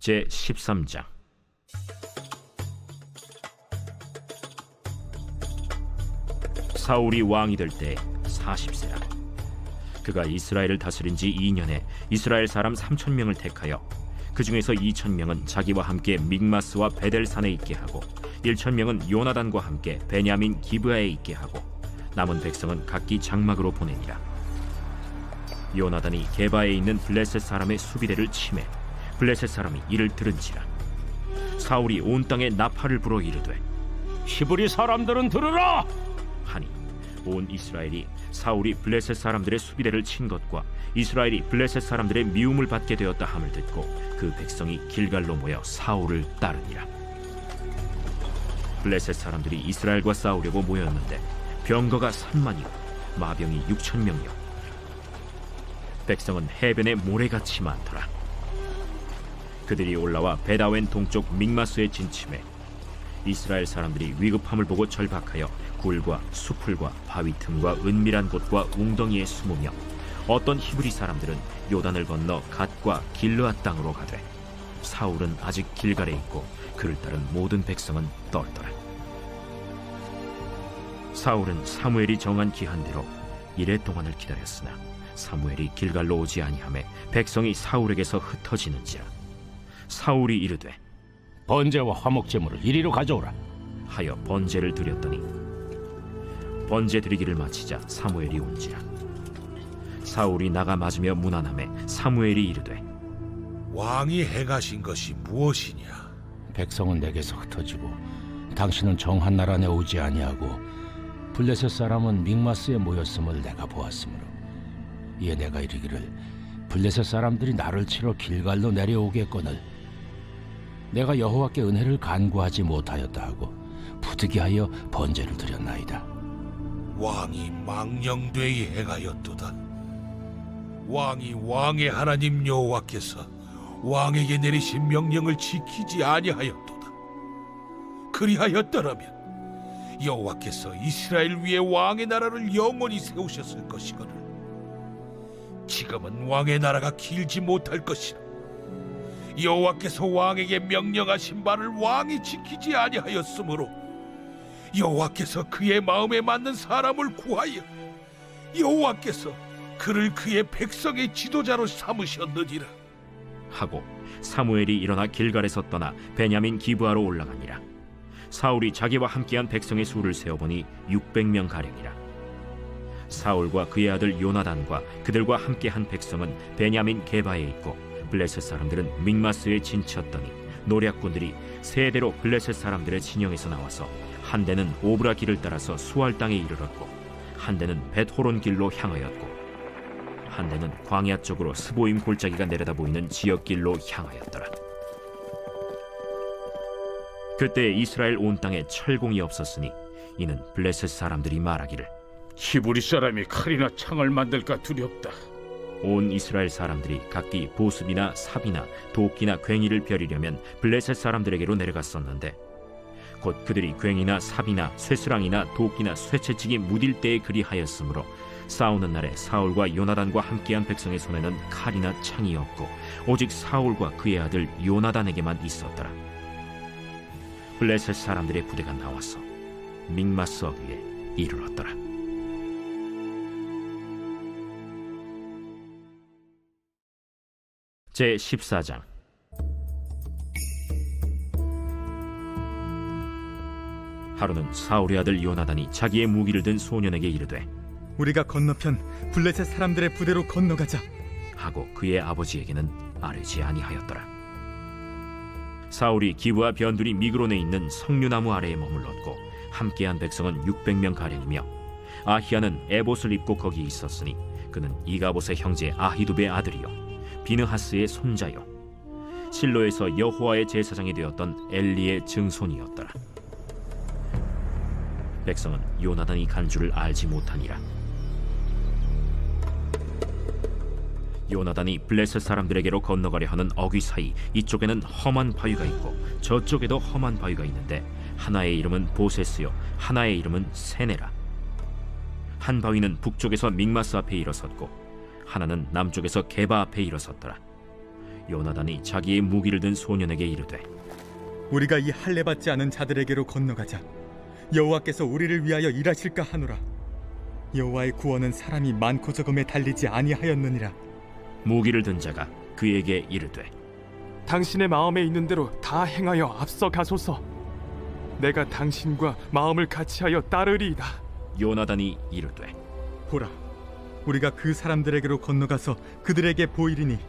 제13장. 사울이 왕이 될 때 40세라. 그가 이스라엘을 다스린 지 2년에 이스라엘 사람 3,000명을 택하여 그 중에서 2,000명은 자기와 함께 믹마스와 베델산에 있게 하고 1,000명은 요나단과 함께 베냐민 기브아에 있게 하고 남은 백성은 각기 장막으로 보내니라. 요나단이 게바에 있는 블레셋 사람의 수비대를 치매 블레셋 사람이 이를 들은지라. 사울이 온 땅에 나팔을 불어 이르되 히브리 사람들은 들으라! 하니 온 이스라엘이 사울이 블레셋 사람들의 수비대를 친 것과 이스라엘이 블레셋 사람들의 미움을 받게 되었다 함을 듣고 그 백성이 길갈로 모여 사울을 따르니라. 블레셋 사람들이 이스라엘과 싸우려고 모였는데 병거가 3만이요 마병이 6,000명이요 백성은 해변에 모래같이 많더라. 그들이 올라와 베다웬 동쪽 믹마스에 진침해 이스라엘 사람들이 위급함을 보고 절박하여 굴과 수풀과 바위 틈과 은밀한 곳과 웅덩이에 숨으며 어떤 히브리 사람들은 요단을 건너 갓과 길르앗 땅으로 가되 사울은 아직 길갈에 있고 그를 따른 모든 백성은 떨더라. 사울은 사무엘이 정한 기한대로 이레 동안을 기다렸으나 사무엘이 길갈로 오지 아니하매 백성이 사울에게서 흩어지는지라. 사울이 이르되 번제와 화목제물을 이리로 가져오라. 하여 번제를 드렸더니 번제 드리기를 마치자 사무엘이 온지라. 사울이 나가 맞으며 문안하매 사무엘이 이르되 왕이 행하신 것이 무엇이냐? 백성은 내게서 흩어지고 당신은 정한 나라 안에 오지 아니하고 블레셋 사람은 믹마스에 모였음을 내가 보았으므로 이에 내가 이르기를 블레셋 사람들이 나를 치러 길갈로 내려오겠거늘 내가 여호와께 은혜를 간구하지 못하였다 하고 부득이하여 번제를 드렸나이다. 왕이 망령되이 행하였도다. 왕이 왕의 하나님 여호와께서 왕에게 내리신 명령을 지키지 아니하였도다. 그리하였더라면 여호와께서 이스라엘 위에 왕의 나라를 영원히 세우셨을 것이거늘 지금은 왕의 나라가 길지 못할 것이라. 여호와께서 왕에게 명령하신 바를 왕이 지키지 아니하였으므로 여호와께서 그의 마음에 맞는 사람을 구하여 여호와께서 그를 그의 백성의 지도자로 삼으셨느니라. 하고 사무엘이 일어나 길갈에서 떠나 베냐민 기브아로 올라가니라. 사울이 자기와 함께한 백성의 수를 세어보니 600명 가량이라. 사울과 그의 아들 요나단과 그들과 함께한 백성은 베냐민 게바에 있고 블레셋 사람들은 믹마스에 진쳤더니 노략군들이 세 대로 블레셋 사람들의 진영에서 나와서 한 대는 오브라 길을 따라서 수알 땅에 이르렀고 한 대는 벳호론 길로 향하였고 한 대는 광야 쪽으로 스보임 골짜기가 내려다 보이는 지역길로 향하였더라. 그때 이스라엘 온 땅에 철공이 없었으니 이는 블레셋 사람들이 말하기를 히브리 사람이 칼이나 창을 만들까 두렵다. 온 이스라엘 사람들이 각기 보습이나 삽이나 도끼나 괭이를 벼리려면 블레셋 사람들에게로 내려갔었는데 곧 그들이 괭이나 삽이나 쇠스랑이나 도끼나 쇠채찍이 무딜 때에 그리하였으므로 싸우는 날에 사울과 요나단과 함께한 백성의 손에는 칼이나 창이 없고 오직 사울과 그의 아들 요나단에게만 있었더라. 블레셋 사람들의 부대가 나와서 믹마스 어귀에 이르렀더라. 제14장. 하루는 사울의 아들 요나단이 자기의 무기를 든 소년에게 이르되 우리가 건너편 블레셋 사람들의 부대로 건너가자 하고 그의 아버지에게는 아뢰지 아니하였더라. 사울이 기브아 변두리 미그론에 있는 석류나무 아래에 머물렀고 함께한 백성은 600명 가량이며 아히야는 에봇을 입고 거기 있었으니 그는 이가봇의 형제 아히두베의 아들이요 비느하스의 손자요 실로에서 여호와의 제사장이 되었던 엘리의 증손이었더라. 백성은 요나단이 간 줄을 알지 못하니라. 요나단이 블레셋 사람들에게로 건너가려 하는 어귀 사이 이쪽에는 험한 바위가 있고 저쪽에도 험한 바위가 있는데 하나의 이름은 보세스요 하나의 이름은 세네라. 한 바위는 북쪽에서 믹마스 앞에 일어섰고 하나는 남쪽에서 게바 앞에 일어섰더라. 요나단이 자기의 무기를 든 소년에게 이르되 우리가 이 할례 받지 않은 자들에게로 건너가자. 여호와께서 우리를 위하여 일하실까 하노라. 여호와의 구원은 사람이 많고 적음에 달리지 아니하였느니라. 무기를 든 자가 그에게 이르되 당신의 마음에 있는 대로 다 행하여 앞서 가소서. 내가 당신과 마음을 같이하여 따르리이다. 요나단이 이르되 보라, 우리가 그 사람들에게로 건너가서 그들에게 보이리니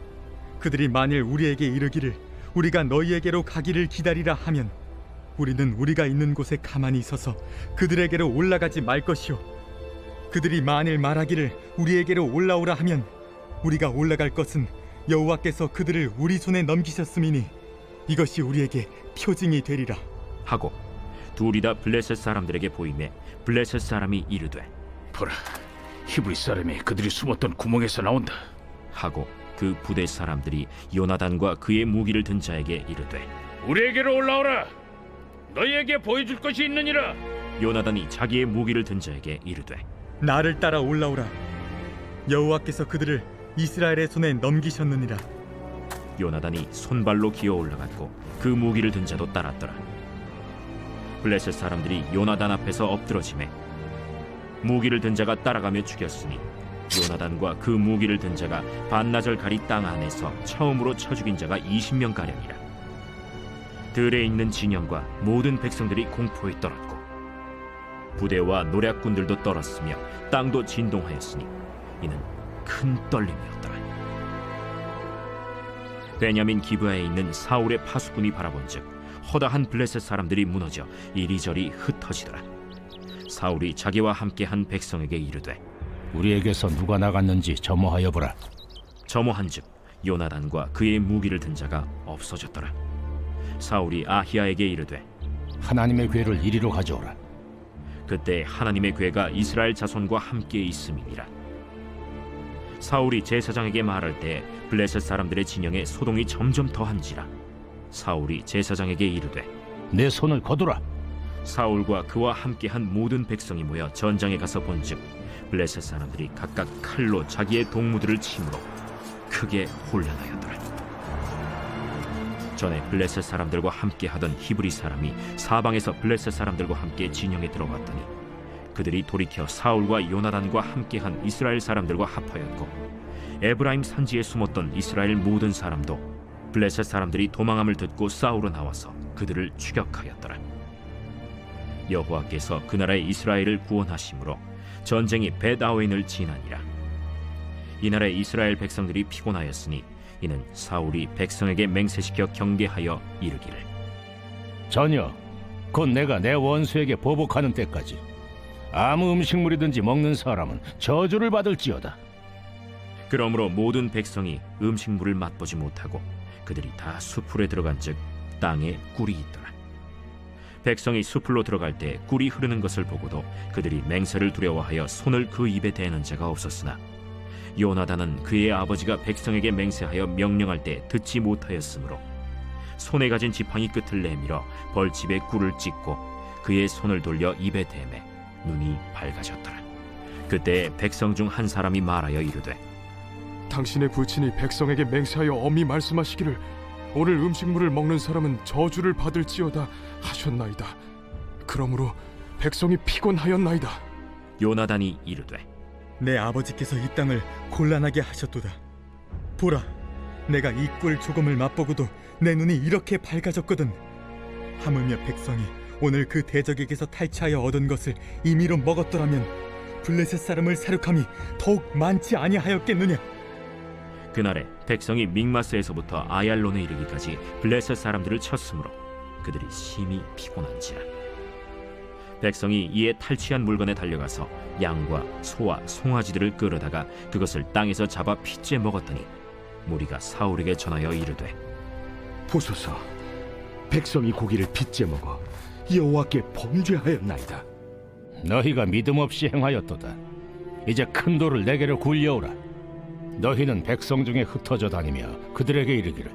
그들이 만일 우리에게 이르기를 우리가 너희에게로 가기를 기다리라 하면 우리는 우리가 있는 곳에 가만히 서서 그들에게로 올라가지 말 것이요 그들이 만일 말하기를 우리에게로 올라오라 하면 우리가 올라갈 것은 여호와께서 그들을 우리 손에 넘기셨음이니 이것이 우리에게 표징이 되리라. 하고 둘이 다 블레셋 사람들에게 보이매 블레셋 사람이 이르되 보라, 히브리 사람이 그들이 숨었던 구멍에서 나온다. 하고 그 부대 사람들이 요나단과 그의 무기를 든 자에게 이르되 우리에게로 올라오라. 너희에게 보여줄 것이 있느니라. 요나단이 자기의 무기를 든 자에게 이르되 나를 따라 올라오라. 여호와께서 그들을 이스라엘의 손에 넘기셨느니라. 요나단이 손발로 기어 올라갔고 그 무기를 든 자도 따랐더라. 블레셋 사람들이 요나단 앞에서 엎드러지매 무기를 든 자가 따라가며 죽였으니 요나단과 그 무기를 든 자가 반나절 가리 땅 안에서 처음으로 쳐 죽인 자가 20명 가량이라. 들에 있는 진영과 모든 백성들이 공포에 떨었고 부대와 노략군들도 떨었으며 땅도 진동하였으니 이는 큰 떨림이었더라. 베냐민 기브아에 있는 사울의 파수꾼이 바라본즉 허다한 블레셋 사람들이 무너져 이리저리 흩어지더라. 사울이 자기와 함께한 백성에게 이르되 우리에게서 누가 나갔는지 점호하여 보라. 점호한즉 요나단과 그의 무기를 든 자가 없어졌더라. 사울이 아히야에게 이르되 하나님의 궤를 이리로 가져오라. 그때 하나님의 궤가 이스라엘 자손과 함께 있음이니라. 사울이 제사장에게 말할 때 블레셋 사람들의 진영에 소동이 점점 더한지라. 사울이 제사장에게 이르되 내 손을 거두라. 사울과 그와 함께한 모든 백성이 모여 전장에 가서 본즉 블레셋 사람들이 각각 칼로 자기의 동무들을 치므로 크게 혼란하였더라. 전에 블레셋 사람들과 함께하던 히브리 사람이 사방에서 블레셋 사람들과 함께 진영에 들어갔더니 그들이 돌이켜 사울과 요나단과 함께한 이스라엘 사람들과 합하였고 에브라임 산지에 숨었던 이스라엘 모든 사람도 블레셋 사람들이 도망함을 듣고 싸우러 나와서 그들을 추격하였더라. 여호와께서 그 나라의 이스라엘을 구원하심으로 전쟁이 벳아웬을 지나니라. 이 나라의 이스라엘 백성들이 피곤하였으니 이는 사울이 백성에게 맹세시켜 경계하여 이르기를 전혀 곧 내가 내 원수에게 보복하는 때까지 아무 음식물이든지 먹는 사람은 저주를 받을지어다. 그러므로 모든 백성이 음식물을 맛보지 못하고 그들이 다 수풀에 들어간즉 땅에 꿀이 있더라. 백성이 수풀로 들어갈 때 꿀이 흐르는 것을 보고도 그들이 맹세를 두려워하여 손을 그 입에 대는 자가 없었으나 요나단은 그의 아버지가 백성에게 맹세하여 명령할 때 듣지 못하였으므로 손에 가진 지팡이 끝을 내밀어 벌집에 꿀을 찢고 그의 손을 돌려 입에 대매 눈이 밝아졌더라. 그때 백성 중 한 사람이 말하여 이르되 당신의 부친이 백성에게 맹세하여 엄히 말씀하시기를 오늘 음식물을 먹는 사람은 저주를 받을지어다 하셨나이다. 그러므로 백성이 피곤하였나이다. 요나단이 이르되 내 아버지께서 이 땅을 곤란하게 하셨도다. 보라, 내가 이 꿀 조금을 맛보고도 내 눈이 이렇게 밝아졌거든. 하물며 백성이 오늘 그 대적에게서 탈취하여 얻은 것을 임의로 먹었더라면 블레셋 사람을 사륙함이 더욱 많지 아니하였겠느냐. 그날에 백성이 믹마스에서부터 아얄론에 이르기까지 블레셋 사람들을 쳤으므로 그들이 심히 피곤한지라. 백성이 이에 탈취한 물건에 달려가서 양과 소와 송아지들을 끌어다가 그것을 땅에서 잡아 핏째 먹었더니 무리가 사울에게 전하여 이르되 보소서, 백성이 고기를 빚제 먹어 여호와께 범죄하였나이다. 너희가 믿음 없이 행하였도다. 이제 큰 돌을 내게로 굴려오라. 너희는 백성 중에 흩어져 다니며 그들에게 이르기를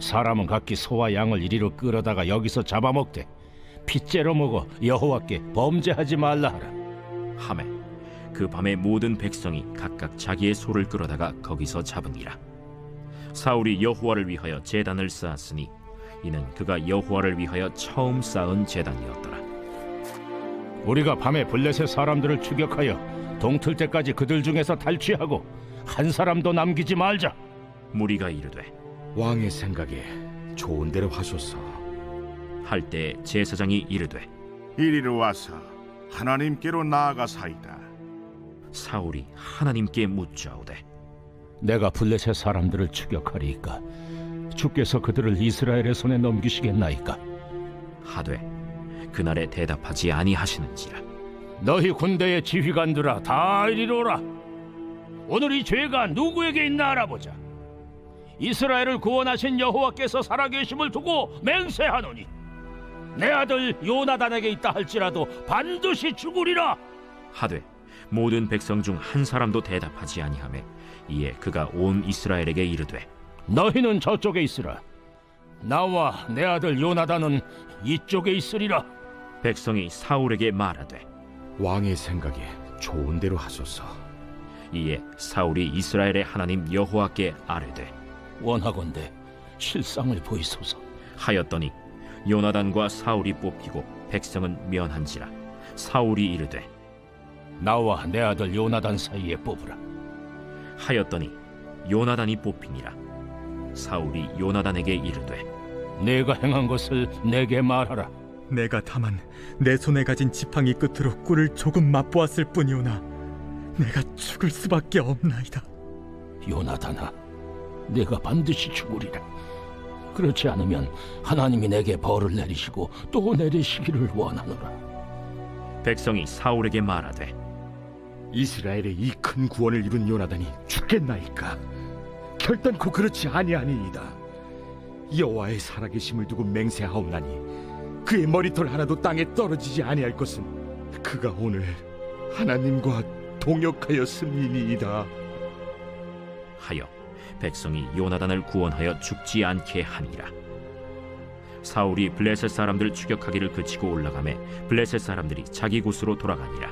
사람은 각기 소와 양을 이리로 끌어다가 여기서 잡아먹되 핏째로 먹어 여호와께 범죄하지 말라 하라. 하매 그 밤에 모든 백성이 각각 자기의 소를 끌어다가 거기서 잡으니라. 사울이 여호와를 위하여 제단을 쌓았으니 이는 그가 여호와를 위하여 처음 쌓은 제단이었더라. 우리가 밤에 블레셋 사람들을 추격하여 동틀 때까지 그들 중에서 탈취하고 한 사람도 남기지 말자. 무리가 이르되 왕의 생각에 좋은 대로 하소서. 할 때 제사장이 이르되 이리로 와서 하나님께로 나아가사이다. 사울이 하나님께 묻자오되 내가 블레셋 사람들을 추격하리이까 주께서 그들을 이스라엘의 손에 넘기시겠나이까? 하되 그날에 대답하지 아니하시는지라. 너희 군대의 지휘관들아 다 이리로 오라. 오늘 이 죄가 누구에게 있나 알아보자. 이스라엘을 구원하신 여호와께서 살아계심을 두고 맹세하노니 내 아들 요나단에게 있다 할지라도 반드시 죽으리라. 하되 모든 백성 중 한 사람도 대답하지 아니하매 이에 그가 온 이스라엘에게 이르되 너희는 저쪽에 있으라. 나와 내 아들 요나단은 이쪽에 있으리라. 백성이 사울에게 말하되 왕의 생각에 좋은 대로 하소서. 이에 사울이 이스라엘의 하나님 여호와께 아뢰되 원하건대 실상을 보이소서. 하였더니 요나단과 사울이 뽑히고 백성은 면한지라. 사울이 이르되 나와 내 아들 요나단 사이에 뽑으라. 하였더니 요나단이 뽑히니라. 사울이 요나단에게 이르되 내가 행한 것을 내게 말하라. 내가 다만 내 손에 가진 지팡이 끝으로 꿀을 조금 맛보았을 뿐이오나 내가 죽을 수밖에 없나이다. 요나단아, 내가 반드시 죽으리라. 그렇지 않으면 하나님이 내게 벌을 내리시고 또 내리시기를 원하노라. 백성이 사울에게 말하되 이스라엘의 이 큰 구원을 이룬 요나단이 죽겠나이까? 결단코 그렇지 아니하니이다. 여호와의 살아계심을 두고 맹세하옵나니 그의 머리털 하나도 땅에 떨어지지 아니할 것은 그가 오늘 하나님과 동역하였음이니이다. 하여 백성이 요나단을 구원하여 죽지 않게 하니라. 사울이 블레셋 사람들 추격하기를 그치고 올라가매 블레셋 사람들이 자기 곳으로 돌아가니라.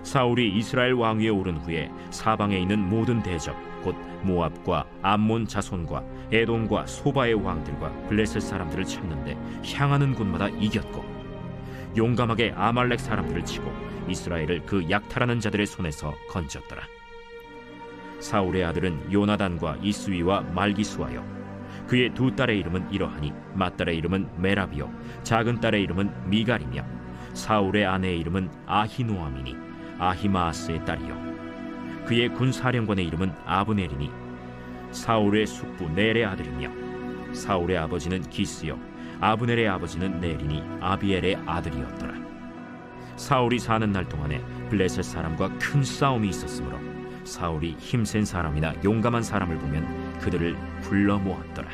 사울이 이스라엘 왕위에 오른 후에 사방에 있는 모든 대적 곧 모압과 암몬 자손과 에돔과 소바의 왕들과 블레셋 사람들을 찾는데 향하는 곳마다 이겼고 용감하게 아말렉 사람들을 치고 이스라엘을 그 약탈하는 자들의 손에서 건졌더라. 사울의 아들은 요나단과 이스위와 말기수하여 그의 두 딸의 이름은 이러하니 맏딸의 이름은 메라비요 작은 딸의 이름은 미갈이며 사울의 아내의 이름은 아히노아미니 아히마아스의 딸이요 그의 군사령관의 이름은 아브넬이니 사울의 숙부 넬의 아들이며 사울의 아버지는 기스요 아브넬의 아버지는 넬이니 아비엘의 아들이었더라. 사울이 사는 날 동안에 블레셋 사람과 큰 싸움이 있었으므로 사울이 힘센 사람이나 용감한 사람을 보면 그들을 불러 모았더라.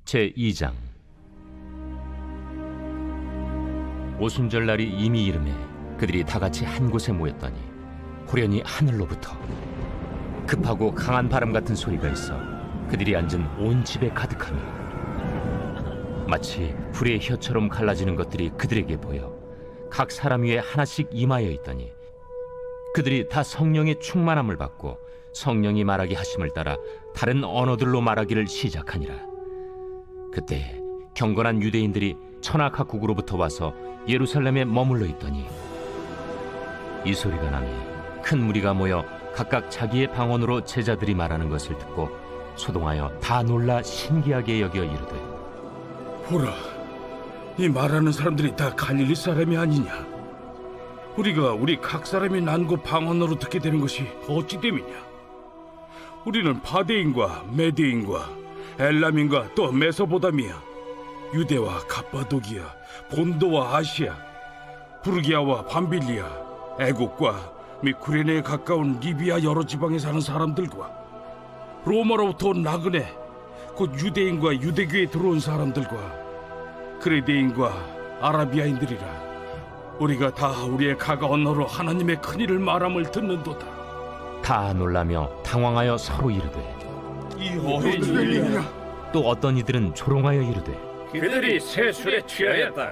제2장 오순절날이 이미 이름에 그들이 다같이 한 곳에 모였더니 호련히 하늘로부터 급하고 강한 바람 같은 소리가 있어 그들이 앉은 온 집에 가득하며 마치 불의 혀처럼 갈라지는 것들이 그들에게 보여 각 사람 위에 하나씩 임하여 있더니 그들이 다 성령의 충만함을 받고 성령이 말하게 하심을 따라 다른 언어들로 말하기를 시작하니라. 그때 경건한 유대인들이 천하 각국으로부터 와서 예루살렘에 머물러 있더니 이 소리가 나니 큰 무리가 모여 각각 자기의 방언으로 제자들이 말하는 것을 듣고 소동하여 다 놀라 신기하게 여겨 이르되 보라, 이 말하는 사람들이 다 갈릴리 사람이 아니냐? 우리가 우리 각 사람이 난 곳 방언으로 듣게 되는 것이 어찌 됨이냐? 우리는 바데인과 메데인과 엘람인과 또 메소보다미아, 유대와 갑바도기아, 본도와 아시아, 부르기아와 밤빌리아, 애국과 및 구레네에 가까운 리비아 여러 지방에 사는 사람들과 로마로부터 온 나그네, 곧 유대인과 유대교에 들어온 사람들과 그레데인과 아라비아인들이라. 우리가 다 우리의 각 언어로 하나님의 큰일을 말함을 듣는도다. 다 놀라며 당황하여 서로 이르되 이 어떤 일이냐? 또 어떤 이들은 조롱하여 이르되 그들이 세술에 취하였다.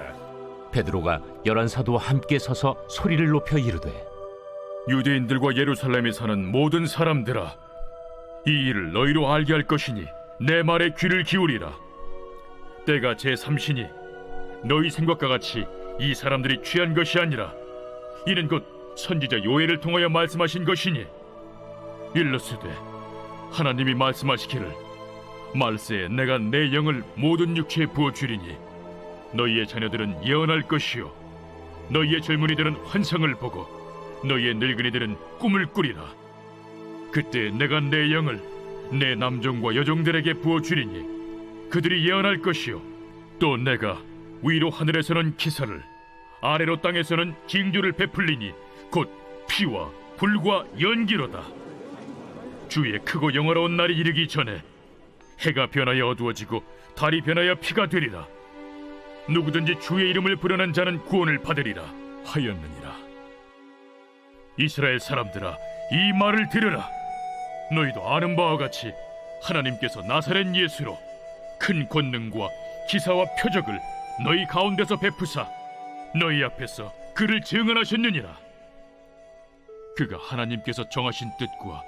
베드로가 11 사도와 함께 서서 소리를 높여 이르되 유대인들과 예루살렘에 사는 모든 사람들아, 이 일을 너희로 알게 할 것이니 내 말에 귀를 기울이라. 때가 제3시니 너희 생각과 같이 이 사람들이 취한 것이 아니라 이는 곧 선지자 요엘을 통하여 말씀하신 것이니, 일러스되 하나님이 말씀하시기를 말세에 내가 내 영을 모든 육체에 부어주리니 너희의 자녀들은 예언할 것이요 너희의 젊은이들은 환상을 보고 너희의 늙은이들은 꿈을 꾸리라. 그때 내가 내 영을 내 남종과 여종들에게 부어주리니 그들이 예언할 것이요 또 내가 위로 하늘에서는 기사를 아래로 땅에서는 징조를 베풀리니 곧 피와 불과 연기로다. 주의 크고 영화로운 날이 이르기 전에 해가 변하여 어두워지고 달이 변하여 피가 되리라. 누구든지 주의 이름을 부르는 자는 구원을 받으리라 하였느니라. 이스라엘 사람들아, 이 말을 들으라. 너희도 아는 바와 같이 하나님께서 나사렛 예수로 큰 권능과 기사와 표적을 너희 가운데서 베푸사 너희 앞에서 그를 증언하셨느니라. 그가 하나님께서 정하신 뜻과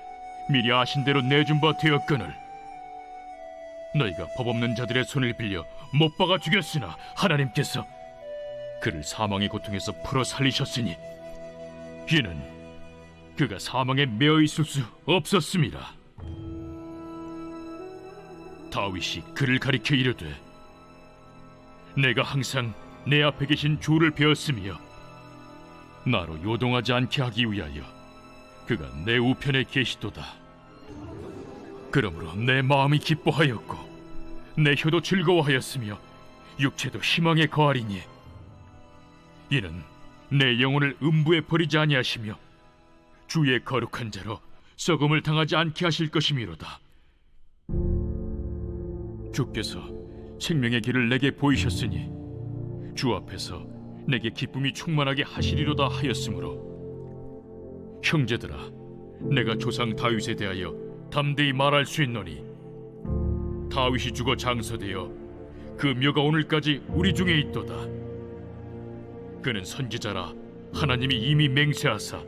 미리 아신 대로 내준 바 되었거늘 너희가 법 없는 자들의 손을 빌려 못 박아 죽였으나 하나님께서 그를 사망의 고통에서 풀어 살리셨으니 이는 그가 사망에 매어 있을 수 없었습니다. 다윗이 그를 가리켜 이르되 내가 항상 내 앞에 계신 주를 배웠으며 나로 요동하지 않게 하기 위하여 그가 내 우편에 계시도다. 그러므로 내 마음이 기뻐하였고 내 혀도 즐거워하였으며 육체도 희망에 거하리니 이는 내 영혼을 음부에 버리지 아니하시며 주의 거룩한 자로 썩음을 당하지 않게 하실 것이미로다. 주께서 생명의 길을 내게 보이셨으니 주 앞에서 내게 기쁨이 충만하게 하시리로다 하였으므로 형제들아, 내가 조상 다윗에 대하여 담대히 말할 수 있노니 다윗이 죽어 장서되어 그 묘가 오늘까지 우리 중에 있도다. 그는 선지자라 하나님이 이미 맹세하사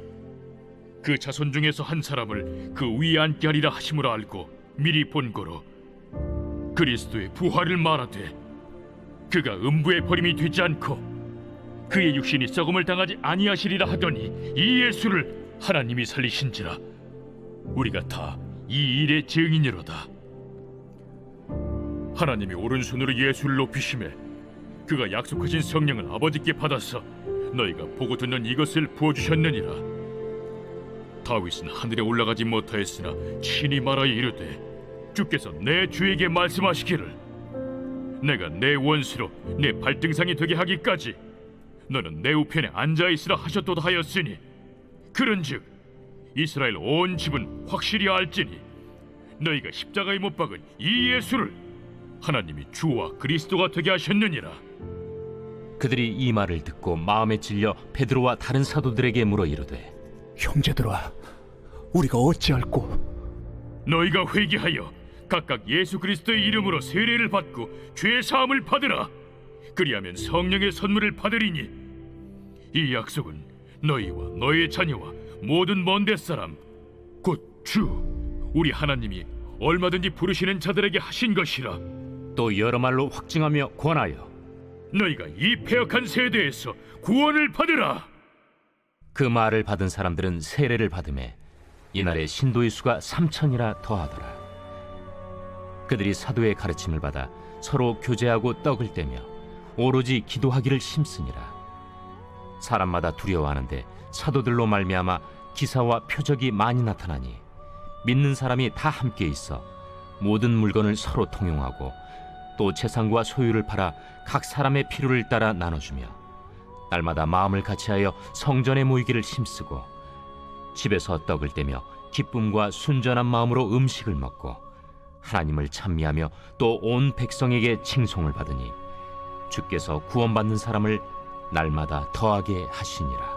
그 자손 중에서 한 사람을 그 위에 앉게 하리라 하심으로 알고 미리 본고로 그리스도의 부활을 말하되 그가 음부에 버림이 되지 않고 그의 육신이 썩음을 당하지 아니하시리라 하더니 이 예수를 하나님이 살리신지라. 우리가 다 이 일의 증인이로다. 하나님이 오른손으로 예수를 높이심에 그가 약속하신 성령을 아버지께 받아서 너희가 보고 듣는 이것을 부어주셨느니라. 다윗은 하늘에 올라가지 못하였으나 친히 말하여 이르되 주께서 내 주에게 말씀하시기를 내가 내 원수로 내 발등상이 되게 하기까지 너는 내 우편에 앉아있으라 하셨도다 하였으니 그런즉 이스라엘 온 집은 확실히 알지니 너희가 십자가에 못 박은 이 예수를 하나님이 주와 그리스도가 되게 하셨느니라. 그들이 이 말을 듣고 마음에 찔려 베드로와 다른 사도들에게 물어 이르되 형제들아, 우리가 어찌할꼬? 너희가 회개하여 각각 예수 그리스도의 이름으로 세례를 받고 죄 사함을 받으라. 그리하면 성령의 선물을 받으리니 이 약속은 너희와 너희의 자녀와 모든 먼데 사람 곧 주 우리 하나님이 얼마든지 부르시는 자들에게 하신 것이라. 또 여러 말로 확증하며 권하여 너희가 이 패역한 세대에서 구원을 받으라. 그 말을 받은 사람들은 세례를 받음에 이날에 신도의 수가 3,000이라 더하더라. 그들이 사도의 가르침을 받아 서로 교제하고 떡을 떼며 오로지 기도하기를 힘쓰니라. 사람마다 두려워하는데 사도들로 말미암아 기사와 표적이 많이 나타나니 믿는 사람이 다 함께 있어 모든 물건을 서로 통용하고 또 재산과 소유를 팔아 각 사람의 필요를 따라 나눠주며 날마다 마음을 같이하여 성전에 모이기를 힘쓰고 집에서 떡을 떼며 기쁨과 순전한 마음으로 음식을 먹고 하나님을 찬미하며 또 온 백성에게 칭송을 받으니 주께서 구원받는 사람을 날마다 더하게 하시니라.